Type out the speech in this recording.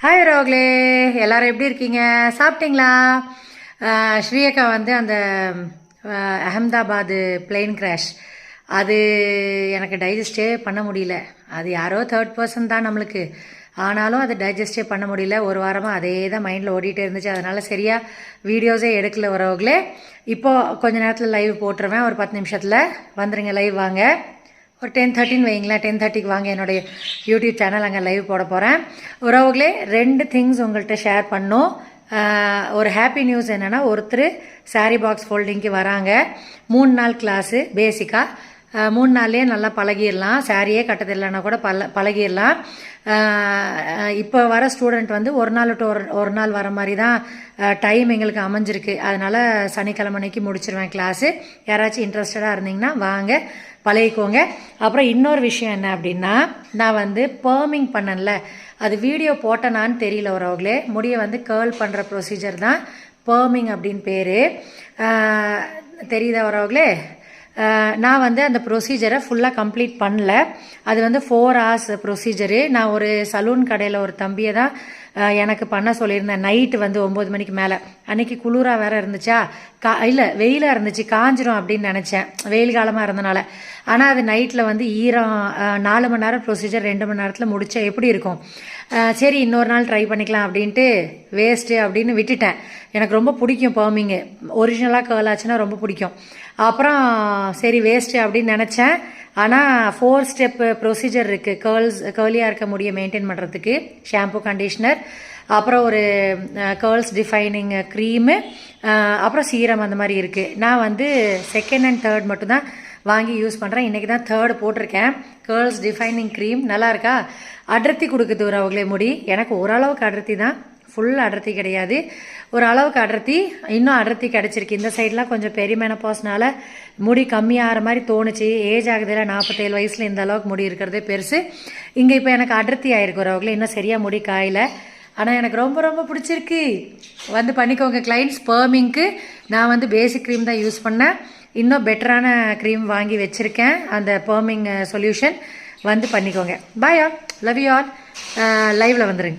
Hi ரோக்லே, எல்லாரும் எப்படி இருக்கீங்க? சாப்பிட்டீங்களா? ஸ்ரீயக்கா வந்து அந்த அஹமதாபாத் பிளேன் கிராஷ் அது எனக்கு டைஜஸ்டே பண்ண முடியல. அது யாரோ தேர்ட் பர்சன் தான் நம்மளுக்கு, ஆனாலும் அது டைஜஸ்டே பண்ண முடியல. ஒரு வாரமாக அதே தான் மைண்டில் ஓடிட்டே இருந்துச்சு. அதனால் சரியாக வீடியோஸே எடுக்கல வரவங்களே. இப்போது கொஞ்ச நேரத்தில் லைவ் போட்டுருவேன். ஒரு 10 நிமிஷத்தில் வந்துடுங்க, லைவ் வாங்க. ஒரு 10:30 வைங்களேன். 10:30க்கு வாங்க, என்னுடைய யூடியூப் சேனல் அங்கே லைவ் போட போகிறேன். உறவுகளே, 2 திங்ஸ் உங்கள்கிட்ட ஷேர் பண்ணோம். ஒரு ஹாப்பி நியூஸ் என்னென்னா, ஒருத்தர் சாரீ பாக்ஸ் ஃபோல்டிங்க்கு வராங்க. 3 நாள் கிளாஸு. பேசிக்காக 3 நாள்லேயே நல்லா பழகிடலாம். சாரியே கட்டதில்லைன்னா கூட பழகிடலாம். இப்போ வர ஸ்டூடெண்ட் வந்து ஒரு நாள் விட்டு ஒரு நாள் வர மாதிரி தான் டைம் எங்களுக்கு அமைஞ்சிருக்கு. அதனால் சனிக்கிழமை அன்னைக்கு முடிச்சிருவேன் கிளாஸு. யாராச்சும் இன்ட்ரெஸ்டடாக இருந்தீங்கன்னா வாங்க, பழகிக்கோங்க. அப்புறம் இன்னொரு விஷயம் என்ன அப்படின்னா, நான் வந்து பர்மிங் பண்ணல, அது வீடியோ போட்டேனான்னு தெரியல வரவங்களே. முடியை வந்து கேர்ள் பண்ணுற ப்ரொசீஜர் தான் பர்மிங் அப்படின்னு பேர். தெரியுதா வரவங்களே? நான் வந்து அந்த ப்ரொசீஜரை ஃபுல்லாக கம்ப்ளீட் பண்ணல. அது வந்து 4 hours ப்ரொசீஜரு. நான் ஒரு சலூன் கடையில் ஒரு தம்பியை தான் எனக்கு பண்ண சொல்லியிருந்தேன். நைட்டு வந்து 9 மணிக்கு மேலே. அன்றைக்கி குளிராக வேறு இருந்துச்சா, இல்லை வெயிலாக இருந்துச்சு, காஞ்சிரும் அப்படின்னு நினச்சேன், வெயில் காலமாக இருந்தனால. ஆனால் அது நைட்டில் வந்து ஈரம். 4 மணி நேரம் ப்ரொசீஜர் 2 மணி நேரத்தில் முடித்தா எப்படி இருக்கும்? சரி, இன்னொரு நாள் ட்ரை பண்ணிக்கலாம் அப்படின்ட்டு வேஸ்ட்டு அப்படின்னு விட்டுட்டேன். எனக்கு ரொம்ப பிடிக்கும் பர்மிங்கு. ஒரிஜினலாக கேர்ள் ஆச்சுன்னா ரொம்ப பிடிக்கும். அப்புறம் சரி வேஸ்ட்டு அப்படின்னு நினச்சேன். ஆனால் 4 ஸ்டெப் ப்ரொசீஜர் இருக்குது கேர்லியாக இருக்க முடிய மெயின்டைன் பண்ணுறதுக்கு. ஷாம்பு, கண்டிஷ்னர், அப்புறம் ஒரு கேர்ள்ஸ் டிஃபைனிங் க்ரீமு, அப்புறம் சீரம், அந்த மாதிரி இருக்குது. நான் வந்து 2nd and 3rd மட்டும்தான் வாங்கி யூஸ் பண்ணுறேன். இன்றைக்கி தான் 3rd போட்டிருக்கேன். கேர்ள்ஸ் டிஃபைனிங் க்ரீம் நல்லா இருக்கா? அடர்த்தி கொடுக்குது அவங்களே முடி. எனக்கு ஓரளவுக்கு அடர்த்தி தான், ஃபுல் அடர்த்தி கிடையாது, ஒரு அளவுக்கு அடர்த்தி. இன்னும் அடர்த்தி கிடச்சிருக்கு. இந்த சைட்லாம் கொஞ்சம் பெரிய மெனப்பாஸ்னால முடி கம்மியாகிற மாதிரி தோணுச்சு. ஏஜ் ஆகுதுல, 47 வயசில் இந்த அளவுக்கு முடி இருக்கிறதே பெருசு. இங்கே இப்போ எனக்கு அடர்த்தி ஆகிருக்கு வரவங்களே. இன்னும் சரியாக முடி காயல, ஆனால் எனக்கு ரொம்ப ரொம்ப பிடிச்சிருக்கு. வந்து பண்ணிக்கோங்க கிளைண்ட்ஸ். பர்மிங்க்கு நான் வந்து பேசிக் க்ரீம் தான் யூஸ் பண்ணேன். இன்னும் பெட்டரான க்ரீம் வாங்கி வச்சுருக்கேன், அந்த பர்மிங் சொல்யூஷன். வந்து பண்ணிக்கோங்க. Bye all, love you all. லைவில் வந்துருங்க.